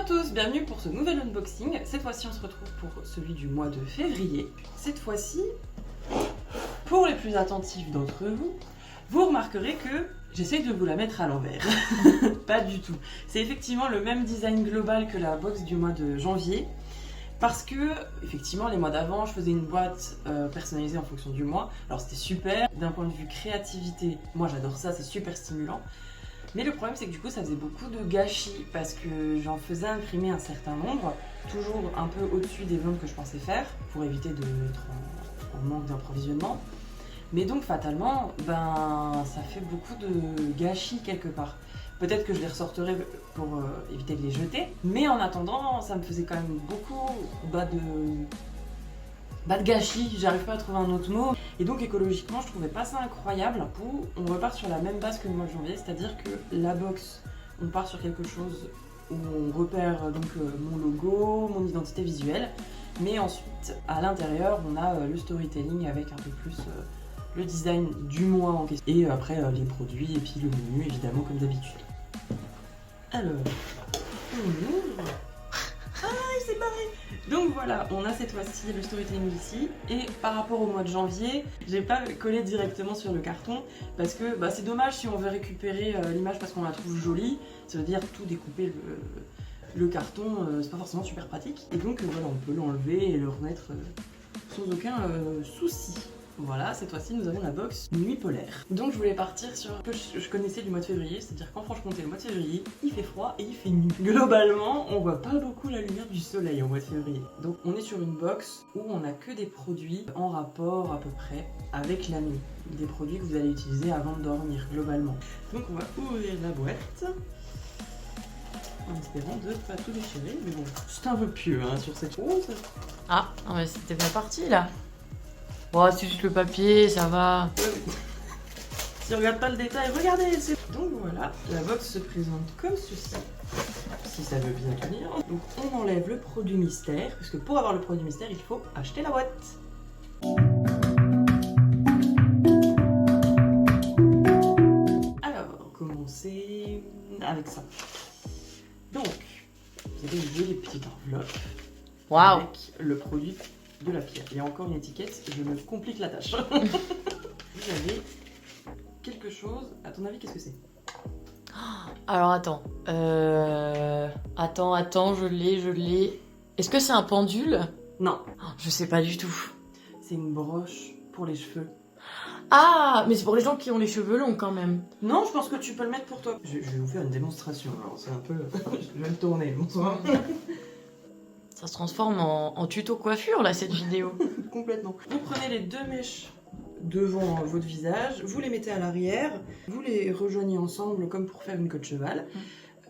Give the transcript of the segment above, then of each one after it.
tous, bienvenue pour ce nouvel unboxing. Cette fois-ci on se retrouve pour celui du mois de février. Cette fois-ci, pour les plus attentifs d'entre vous, vous remarquerez que j'essaye de vous la mettre à l'envers. Pas du tout. C'est effectivement le même design global que la box du mois de janvier. Parce que, effectivement, les mois d'avant, je faisais une boîte personnalisée en fonction du mois. Alors c'était super. D'un point de vue créativité, moi j'adore ça, c'est super stimulant. Mais le problème c'est que du coup ça faisait beaucoup de gâchis parce que j'en faisais imprimer un certain nombre, toujours un peu au-dessus des ventes que je pensais faire, pour éviter d'être en manque d'approvisionnement. Mais donc fatalement, ça fait beaucoup de gâchis quelque part. Peut-être que je les ressortirai pour éviter de les jeter, mais en attendant, ça me faisait quand même beaucoup de gâchis, j'arrive pas à trouver un autre mot. Et donc écologiquement, je trouvais pas ça incroyable. Du coup, on repart sur la même base que le mois de janvier, c'est-à-dire que la box, on part sur quelque chose où on repère donc mon logo, mon identité visuelle, mais ensuite à l'intérieur, on a le storytelling avec un peu plus le design du mois en question, et après les produits et puis le menu évidemment comme d'habitude. Alors, on ouvre. Ah, il s'est barré. Donc voilà, on a cette fois-ci le storytelling ici, et par rapport au mois de janvier, j'ai pas collé directement sur le carton parce que c'est dommage si on veut récupérer l'image parce qu'on la trouve jolie, ça veut dire tout découper le carton, c'est pas forcément super pratique, et donc voilà, on peut l'enlever et le remettre sans aucun souci. Voilà, cette fois-ci nous avons la box Nuit polaire. Donc je voulais partir sur ce que je connaissais du mois de février, c'est-à-dire qu'en Franche-Comté, le mois de février, il fait froid et il fait nuit. Globalement, on voit pas beaucoup la lumière du soleil au mois de février. Donc on est sur une box où on n'a que des produits en rapport à peu près avec la nuit. Des produits que vous allez utiliser avant de dormir, globalement. Donc on va ouvrir la boîte, en espérant de pas tout déchirer, mais bon, c'est un peu pieux sur cette chose. Ah, mais c'était bien parti là. Bon, c'est juste le papier, ça va. Si on regarde pas le détail, regardez. Donc voilà, la box se présente comme ceci, si ça veut bien tenir. Donc on enlève le produit mystère, parce que pour avoir le produit mystère, il faut acheter la boîte. Alors, commencer avec ça. Donc, vous avez une jolie petite enveloppe avec le produit de la pierre. Il y a encore une étiquette, je me complique la tâche. Vous avez quelque chose, à ton avis, qu'est-ce que c'est? Alors attends. Attends, je l'ai. Est-ce que c'est un pendule? Non. Je sais pas du tout. C'est une broche pour les cheveux. Ah, mais c'est pour les gens qui ont les cheveux longs quand même. Non, je pense que tu peux le mettre pour toi. Je vais vous faire une démonstration, alors c'est un peu... je vais le tourner, bonsoir. Ça se transforme en tuto coiffure là, cette vidéo. Complètement. Vous prenez les deux mèches devant votre visage, vous les mettez à l'arrière, vous les rejoignez ensemble comme pour faire une queue de cheval.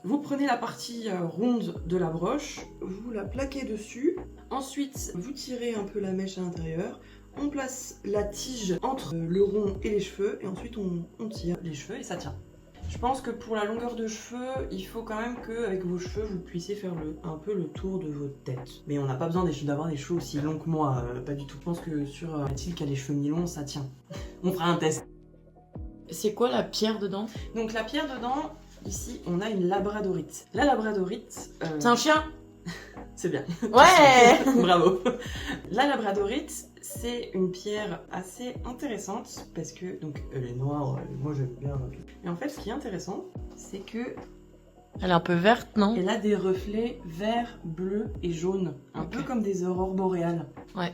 Vous prenez la partie ronde de la broche, vous la plaquez dessus. Ensuite, vous tirez un peu la mèche à l'intérieur. On place la tige entre le rond et les cheveux, et ensuite on tire les cheveux et ça tient. Je pense que pour la longueur de cheveux, il faut quand même qu'avec vos cheveux, vous puissiez faire un peu le tour de votre tête. Mais on n'a pas besoin d'avoir des cheveux aussi longs que moi, pas du tout. Je pense que sur Mathilde qui a les cheveux mi-longs, ça tient. On fera un test. C'est quoi la pierre dedans? Donc la pierre dedans, ici, on a une labradorite. La labradorite... C'est un chien? C'est bien. Ouais. Bravo. La labradorite, c'est une pierre assez intéressante parce que, donc, elle est noire, moi j'aime bien. Et en fait, ce qui est intéressant, c'est que... Elle est un peu verte, non? Elle a des reflets vert, bleu et jaune, un peu comme des aurores boréales. Ouais.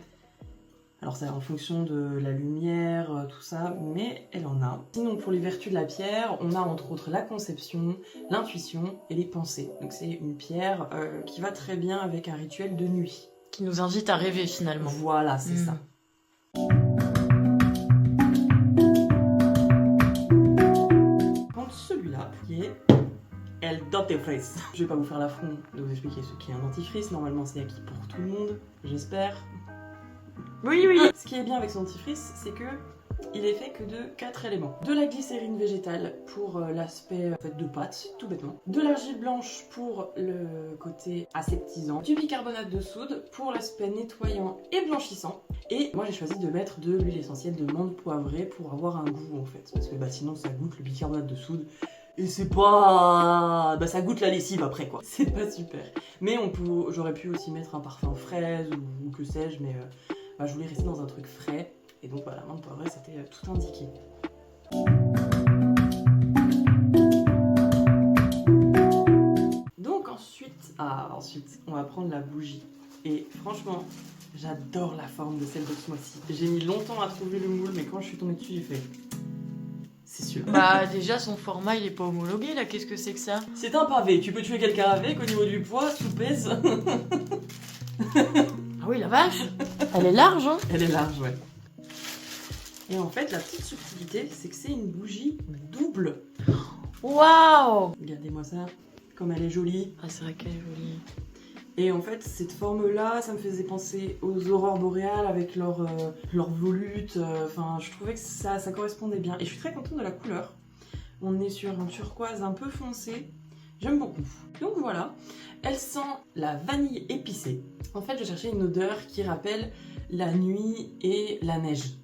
Alors c'est en fonction de la lumière, tout ça, mais elle en a. Sinon, pour les vertus de la pierre, on a entre autres la conception, l'intuition et les pensées. Donc c'est une pierre qui va très bien avec un rituel de nuit. Qui nous invite à rêver finalement. Voilà, c'est ça. Donc celui-là, qui est El Dentifrice. Je vais pas vous faire l'affront de vous expliquer ce qu'est un dentifrice. Normalement, c'est acquis pour tout le monde, j'espère. Oui. Ce qui est bien avec ce dentifrice, c'est que il est fait que de 4 éléments. De la glycérine végétale pour l'aspect de pâte, tout bêtement. De l'argile blanche pour le côté aseptisant. Du bicarbonate de soude pour l'aspect nettoyant et blanchissant. Et moi j'ai choisi de mettre de l'huile essentielle de menthe poivrée pour avoir un goût en fait. Parce que sinon ça goûte le bicarbonate de soude. Et c'est pas... Bah ça goûte la lessive après quoi. C'est pas super. Mais j'aurais pu aussi mettre un parfum fraise ou que sais-je, mais je voulais rester dans un truc frais. Et donc voilà, menthe poivrée, c'était tout indiqué. Donc ensuite, on va prendre la bougie. Et franchement, j'adore la forme de celle de ce mois-ci. J'ai mis longtemps à trouver le moule, mais quand je suis tombée dessus, j'ai fait... C'est sûr. Bah déjà son format il est pas homologué là, qu'est-ce que c'est que ça? C'est un pavé, tu peux tuer quelqu'un avec, au niveau du poids, tout pèse. Ah oui la vache. Elle est large hein. Elle est large, ouais. Et en fait, la petite subtilité, c'est que c'est une bougie double. Waouh. Regardez-moi ça, comme elle est jolie. Ah c'est vrai qu'elle est jolie. Et en fait, cette forme-là, ça me faisait penser aux aurores boréales avec leur volute. Enfin, je trouvais que ça correspondait bien. Et je suis très contente de la couleur. On est sur un turquoise un peu foncé. J'aime beaucoup. Donc voilà, elle sent la vanille épicée. En fait, je cherchais une odeur qui rappelle la nuit et la neige.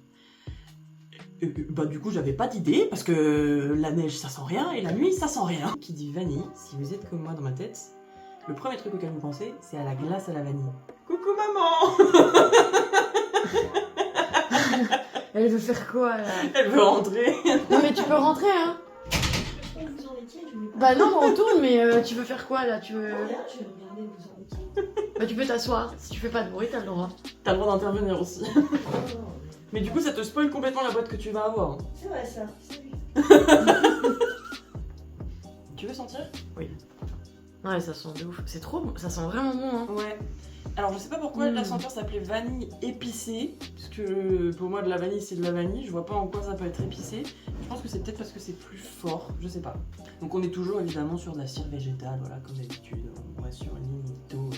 Bah du coup, j'avais pas d'idée parce que la neige, ça sent rien et la nuit, ça sent rien. Qui dit vanille, si vous êtes comme moi dans ma tête, le premier truc auquel vous pensez, c'est à la glace à la vanille. Coucou maman. Elle veut faire quoi là? Elle veut rentrer. Non mais tu peux rentrer hein. Vous en étiez, je voulais pas. Bah non on tourne mais tu veux faire quoi là? Tu veux... Regarde, je vais regarder où vous en étiez. Bah tu peux t'asseoir, si tu fais pas de bruit t'as le droit. T'as le droit d'intervenir aussi. Oh, Mais du coup, ça te spoil complètement la boîte que tu vas avoir. c'est vrai ça. C'est lui. Tu veux sentir? Ouais ça sent de ouf, c'est trop bon, ça sent vraiment bon hein. Ouais. Alors je sais pas pourquoi la senteur s'appelait vanille épicée, parce que pour moi de la vanille c'est de la vanille, je vois pas en quoi ça peut être épicé. Je pense que c'est peut-être parce que c'est plus fort, je sais pas. Donc on est toujours évidemment sur de la cire végétale, voilà, comme d'habitude. On reste sur une ligne plutôt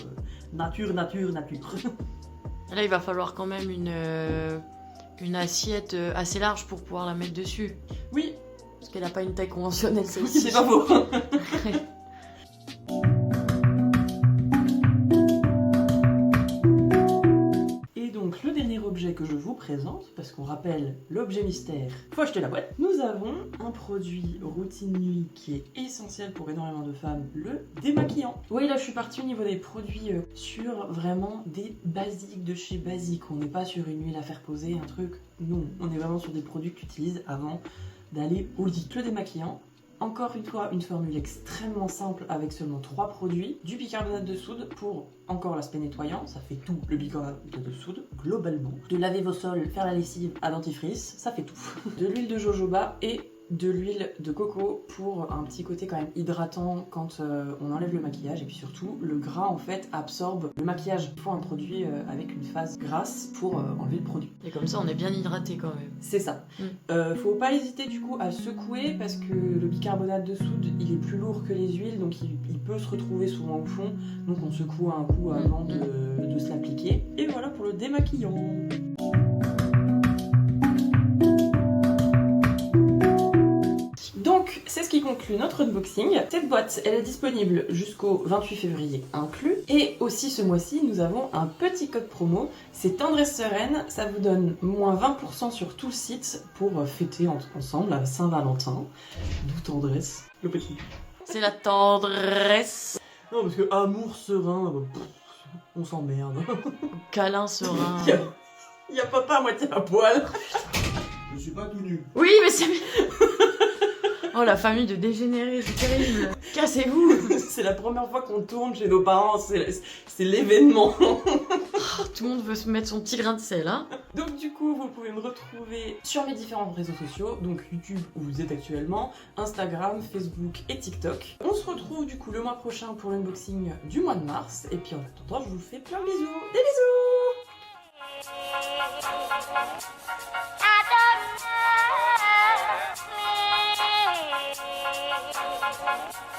nature. Là il va falloir quand même une assiette assez large pour pouvoir la mettre dessus. Oui, Parce qu'elle a pas une taille conventionnelle celle-ci. c'est pas faux. Et donc le dernier objet que je vous présente, parce qu'on rappelle l'objet mystère, faut acheter la boîte. Nous avons un produit routine nuit qui est essentiel pour énormément de femmes, le démaquillant. Oui, là je suis partie au niveau des produits sur vraiment des basiques de chez basique. On n'est pas sur une huile à faire poser, un truc. Non, on est vraiment sur des produits que tu utilises avant d'aller au lit. Le démaquillant. Encore une fois, une formule extrêmement simple avec seulement 3 produits. Du bicarbonate de soude pour encore l'aspect nettoyant, ça fait tout le bicarbonate de soude globalement. De laver vos sols, faire la lessive à dentifrice, ça fait tout. De l'huile de jojoba et de l'huile de coco pour un petit côté quand même hydratant quand on enlève le maquillage. Et puis surtout, le gras en fait absorbe le maquillage. Il faut un produit avec une phase grasse pour enlever le produit. Et comme ça on est bien hydraté quand même. C'est ça. Faut pas hésiter du coup à secouer parce que le bicarbonate de soude il est plus lourd que les huiles donc il peut se retrouver souvent au fond. Donc on secoue un coup avant de se l'appliquer. Et voilà pour le démaquillant. Donc, c'est ce qui conclut notre unboxing. Cette boîte, elle est disponible jusqu'au 28 février inclus. Et aussi ce mois-ci, nous avons un petit code promo. C'est Tendresse Sereine. Ça vous donne moins 20% sur tout le site pour fêter ensemble à Saint-Valentin. D'où Tendresse, le petit. C'est la tendresse. Non, parce que amour serein, on s'emmerde. Câlin serein. Il y a papa à moitié à poil. Je suis pas tout nu. Oui mais c'est... Oh la famille de dégénérés, c'est terrible. Cassez-vous. C'est la première fois qu'on tourne chez nos parents, c'est l'événement. Tout le monde veut se mettre son petit grain de sel hein. Donc du coup, vous pouvez me retrouver sur mes différents réseaux sociaux, donc YouTube où vous êtes actuellement, Instagram, Facebook et TikTok. On se retrouve du coup le mois prochain pour l'unboxing du mois de mars. Et puis en attendant, je vous fais plein de bisous. Des bisous. I don't know me.